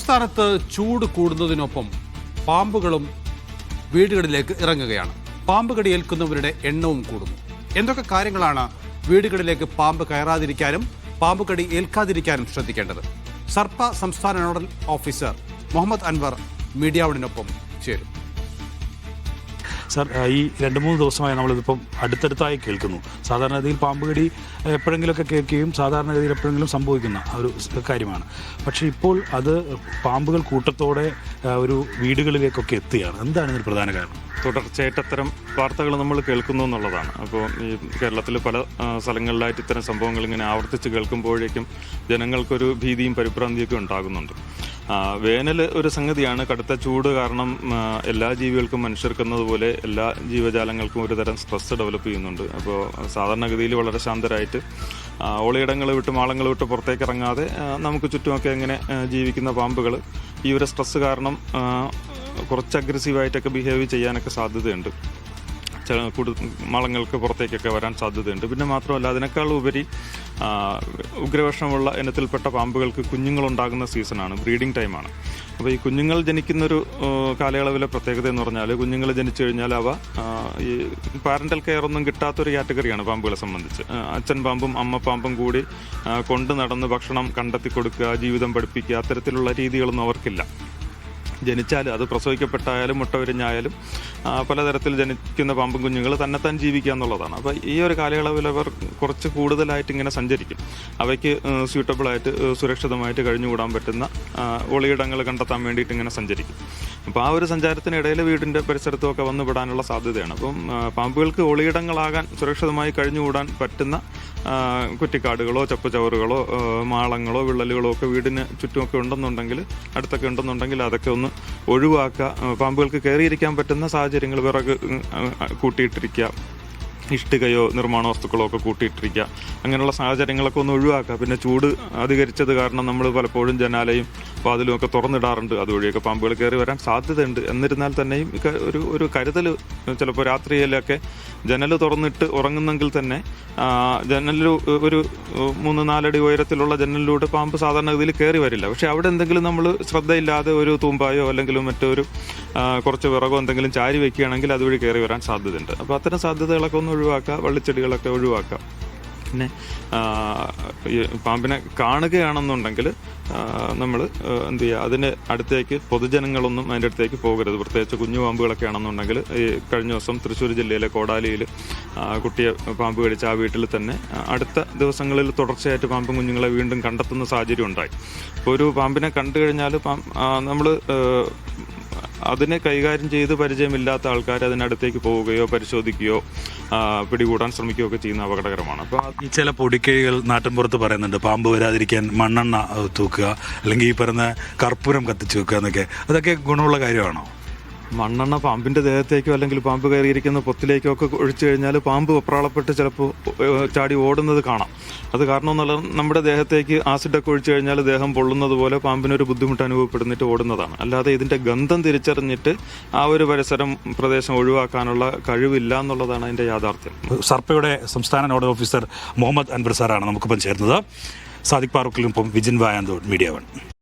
സംസ്ഥാനത്ത് ചൂട് കൂടുന്നതിനൊപ്പം പാമ്പുകളും വീടുകളിലേക്ക് ഇറങ്ങുകയാണ്. പാമ്പ് കടി ഏൽക്കുന്നവരുടെ എണ്ണവും കൂടുന്നു. എന്തൊക്കെ കാര്യങ്ങളാണ് വീടുകളിലേക്ക് പാമ്പ് കയറാതിരിക്കാനും പാമ്പ് കടി ഏൽക്കാതിരിക്കാനും ശ്രദ്ധിക്കേണ്ടത്? സർപ്പ സംസ്ഥാന nodal officer Muhammad Anwar media വണിനൊപ്പം ചേരും. സർ, ഈ 2-3 ദിവസമായി നമ്മളിതിപ്പം അടുത്തടുത്തായി കേൾക്കുന്നു. സാധാരണഗതിയിൽ പാമ്പ് കടി എപ്പോഴെങ്കിലുമൊക്കെ കേൾക്കുകയും സാധാരണഗതിയിൽ എപ്പോഴെങ്കിലും സംഭവിക്കുന്ന ഒരു കാര്യമാണ്. പക്ഷേ ഇപ്പോൾ അത് പാമ്പുകൾ കൂട്ടത്തോടെ ഒരു വീടുകളിലേക്കൊക്കെ എത്തുകയാണ്. എന്താണ് ഇതിന് പ്രധാന കാരണം? തുടർച്ചയായിട്ട് അത്തരം വാർത്തകൾ നമ്മൾ കേൾക്കുന്നു എന്നുള്ളതാണ്. അപ്പോൾ ഈ കേരളത്തിൽ പല സ്ഥലങ്ങളിലായിട്ട് ഇത്തരം സംഭവങ്ങൾ ഇങ്ങനെ ആവർത്തിച്ച് കേൾക്കുമ്പോഴേക്കും ജനങ്ങൾക്കൊരു ഭീതിയും പരിഭ്രാന്തിയൊക്കെ ഉണ്ടാകുന്നുണ്ട്. വേനൽ ഒരു സംഗതിയാണ്. കടുത്ത ചൂട് കാരണം എല്ലാ ജീവികൾക്കും മനുഷ്യർക്കെന്നതുപോലെ എല്ലാ ജീവജാലങ്ങൾക്കും ഒരു തരം സ്ട്രെസ് ഡെവലപ്പ് ചെയ്യുന്നുണ്ട്. അപ്പോൾ സാധാരണഗതിയിൽ വളരെ ശാന്തരായിട്ട് ഒളിയിടങ്ങൾ വിട്ട് മാളങ്ങൾ വിട്ട് പുറത്തേക്ക് ഇറങ്ങാതെ നമുക്ക് ചുറ്റുമൊക്കെ ഇങ്ങനെ ജീവിക്കുന്ന പാമ്പുകൾ ഈ ഒരു സ്ട്രെസ് കാരണം കുറച്ച് അഗ്രസീവായിട്ടൊക്കെ ബിഹേവ് ചെയ്യാനൊക്കെ സാധ്യതയുണ്ട്. മാളങ്ങൾക്ക് പുറത്തേക്കൊക്കെ വരാൻ സാധ്യതയുണ്ട്. പിന്നെ മാത്രമല്ല, അതിനേക്കാൾ ഉപരി ഉഗ്രവിഷമുള്ള ഇനത്തിൽപ്പെട്ട പാമ്പുകൾക്ക് കുഞ്ഞുങ്ങളുണ്ടാകുന്ന സീസണാണ്, ബ്രീഡിംഗ് ടൈമാണ്. അപ്പോൾ ഈ കുഞ്ഞുങ്ങൾ ജനിക്കുന്നൊരു കാലയളവിലെ പ്രത്യേകത എന്ന് പറഞ്ഞാൽ, കുഞ്ഞുങ്ങൾ ജനിച്ചു കഴിഞ്ഞാൽ അവ ഈ പാരൻ്റൽ കെയർ ഒന്നും കിട്ടാത്തൊരു കാറ്റഗറിയാണ് പാമ്പുകളെ സംബന്ധിച്ച്. അച്ഛൻ പാമ്പും അമ്മ പാമ്പും കൂടി കൊണ്ടു നടന്ന് ഭക്ഷണം കണ്ടെത്തി കൊടുക്കുക, ജീവിതം പഠിപ്പിക്കുക, അത്തരത്തിലുള്ള രീതികളൊന്നും അവർക്കില്ല. ജനിച്ചാൽ അത് പ്രസവിക്കപ്പെട്ടായാലും മുട്ട വിരിഞ്ഞായാലും പലതരത്തിൽ ജനിക്കുന്ന പാമ്പും കുഞ്ഞുങ്ങൾ തന്നെത്താൻ ജീവിക്കുക എന്നുള്ളതാണ്. അപ്പോൾ ഈ ഒരു കാലയളവിൽ അവർ കുറച്ച് കൂടുതലായിട്ട് ഇങ്ങനെ സഞ്ചരിക്കും. അവയ്ക്ക് സ്യൂട്ടബിളായിട്ട് സുരക്ഷിതമായിട്ട് കഴിഞ്ഞുകൂടാൻ പറ്റുന്ന ഒളിയിടങ്ങൾ കണ്ടെത്താൻ വേണ്ടിയിട്ട് ഇങ്ങനെ സഞ്ചരിക്കും. അപ്പോൾ ആ ഒരു സഞ്ചാരത്തിനിടയിൽ വീടിൻ്റെ പരിസരത്തുമൊക്കെ വന്നു പെടാനുള്ള സാധ്യതയാണ്. അപ്പം പാമ്പുകൾക്ക് ഒളിയിടങ്ങളാകാൻ സുരക്ഷിതമായി കഴിഞ്ഞുകൂടാൻ പറ്റുന്ന കുറ്റിക്കാടുകളോ ചപ്പുചവറുകളോ മാളങ്ങളോ വിള്ളലുകളോ ഒക്കെ വീടിന് ചുറ്റുമൊക്കെ ഉണ്ടെന്നുണ്ടെങ്കിൽ, അടുത്തൊക്കെ ഉണ്ടെന്നുണ്ടെങ്കിൽ അതൊക്കെ ഒന്ന് ഒഴിവാക്കുക. പാമ്പുകൾക്ക് കയറിയിരിക്കാൻ പറ്റുന്ന സാഹചര്യങ്ങൾ വിറക് കൂട്ടിയിട്ടിരിക്കുക, ഇഷ്ടികയോ നിർമ്മാണ വസ്തുക്കളോ ഒക്കെ കൂട്ടിയിട്ടിരിക്കുക, അങ്ങനെയുള്ള സാഹചര്യങ്ങളൊക്കെ ഒന്ന് ഒഴിവാക്കുക. പിന്നെ ചൂട് അധികരിച്ചത് കാരണം നമ്മൾ പലപ്പോഴും ജനാലയും വാതിലും ഒക്കെ തുറന്നിടാറുണ്ട്. അതുവഴിയൊക്കെ പാമ്പുകൾ കയറി വരാൻ സാധ്യതയുണ്ട്. എന്നിരുന്നാൽ തന്നെയും ഒരു കരുതൽ, ചിലപ്പോൾ രാത്രിയിലൊക്കെ ജനൽ തുറന്നിട്ട് ഉറങ്ങുന്നെങ്കിൽ തന്നെ ജനലിൽ ഒരു 3-4 അടി ഉയരത്തിലുള്ള ജനലിലൂടെ പാമ്പ് സാധാരണഗതിയിൽ കയറി വരില്ല. പക്ഷേ അവിടെ എന്തെങ്കിലും നമ്മൾ ശ്രദ്ധയില്ലാതെ ഒരു തൂമ്പായോ അല്ലെങ്കിൽ മറ്റൊരു കുറച്ച് വിറകോ എന്തെങ്കിലും ചാരി വെക്കുകയാണെങ്കിൽ അതുവഴി കയറി വരാൻ സാധ്യതയുണ്ട്. അപ്പോൾ അത്തരം സാധ്യതകളൊക്കെ ഒന്ന് ഒഴിവാക്കുക, വള്ളിച്ചെടികളൊക്കെ ഒഴിവാക്കുക. പിന്നെ പാമ്പിനെ കാണുകയാണെന്നുണ്ടെങ്കിൽ നമ്മൾ എന്ത് ചെയ്യുക, അതിന് അടുത്തേക്ക് പൊതുജനങ്ങളൊന്നും അതിൻ്റെ അടുത്തേക്ക് പോകരുത്. പ്രത്യേകിച്ച് കുഞ്ഞു പാമ്പുകളൊക്കെ ആണെന്നുണ്ടെങ്കിൽ, ഈ കഴിഞ്ഞ ദിവസം തൃശ്ശൂർ ജില്ലയിലെ കോടാലിയിൽ കുട്ടിയെ പാമ്പ് കടിച്ച ആ വീട്ടിൽ തന്നെ അടുത്ത ദിവസങ്ങളിൽ തുടർച്ചയായിട്ട് പാമ്പും കുഞ്ഞുങ്ങളെ വീണ്ടും കണ്ടെത്തുന്ന സാഹചര്യം ഉണ്ടായി. അപ്പോൾ ഒരു പാമ്പിനെ കണ്ടു കഴിഞ്ഞാൽ നമ്മൾ അതിനെ കൈകാര്യം ചെയ്ത് പരിചയമില്ലാത്ത ആൾക്കാർ അതിനടുത്തേക്ക് പോവുകയോ പരിശോധിക്കുകയോ പിടികൂടാൻ ശ്രമിക്കുകയോ ഒക്കെ ചെയ്യുന്ന അപകടകരമാണ്. അപ്പോൾ ഈ ചില പൊടിക്കൈകൾ നാട്ടിൻപുറത്ത് പറയുന്നുണ്ട്, പാമ്പ് വരാതിരിക്കാൻ മണ്ണെണ്ണ തൂക്കുക, അല്ലെങ്കിൽ ഈ പറയുന്ന കർപ്പൂരം കത്തിച്ച് വെക്കുക എന്നൊക്കെ. അതൊക്കെ ഗുണമുള്ള കാര്യമാണോ? മണ്ണെണ്ണ പാമ്പിൻ്റെ ദേഹത്തേക്കോ അല്ലെങ്കിൽ പാമ്പ് കയറിയിരിക്കുന്ന പൊത്തിലേക്കോ ഒക്കെ ഒഴിച്ചു കഴിഞ്ഞാൽ പാമ്പ് വെപ്രാളപ്പെട്ട് ചിലപ്പോൾ ചാടി ഓടുന്നത് കാണാം. അത് കാരണം എന്നുള്ള നമ്മുടെ ദേഹത്തേക്ക് ആസിഡൊക്കെ ഒഴിച്ചു കഴിഞ്ഞാൽ ദേഹം പൊള്ളുന്നത് പോലെ പാമ്പിനൊരു ബുദ്ധിമുട്ട് അനുഭവപ്പെടുന്നിട്ട് ഓടുന്നതാണ്. അല്ലാതെ ഇതിൻ്റെ ഗന്ധം തിരിച്ചറിഞ്ഞിട്ട് ആ ഒരു പ്രദേശം ഒഴിവാക്കാനുള്ള കഴിവില്ല എന്നുള്ളതാണ് അതിൻ്റെ യാഥാർത്ഥ്യം. സർപ്പയുടെ സംസ്ഥാന നോഡൽ ഓഫീസർ മുഹമ്മദ് അൻവർ സാറാണ് നമുക്കിപ്പം ചേർന്നത്. സാദിഖ് ഫാറൂഖിലിനൊപ്പം വിജിൻ വായാന്തോട്, മീഡിയ 1.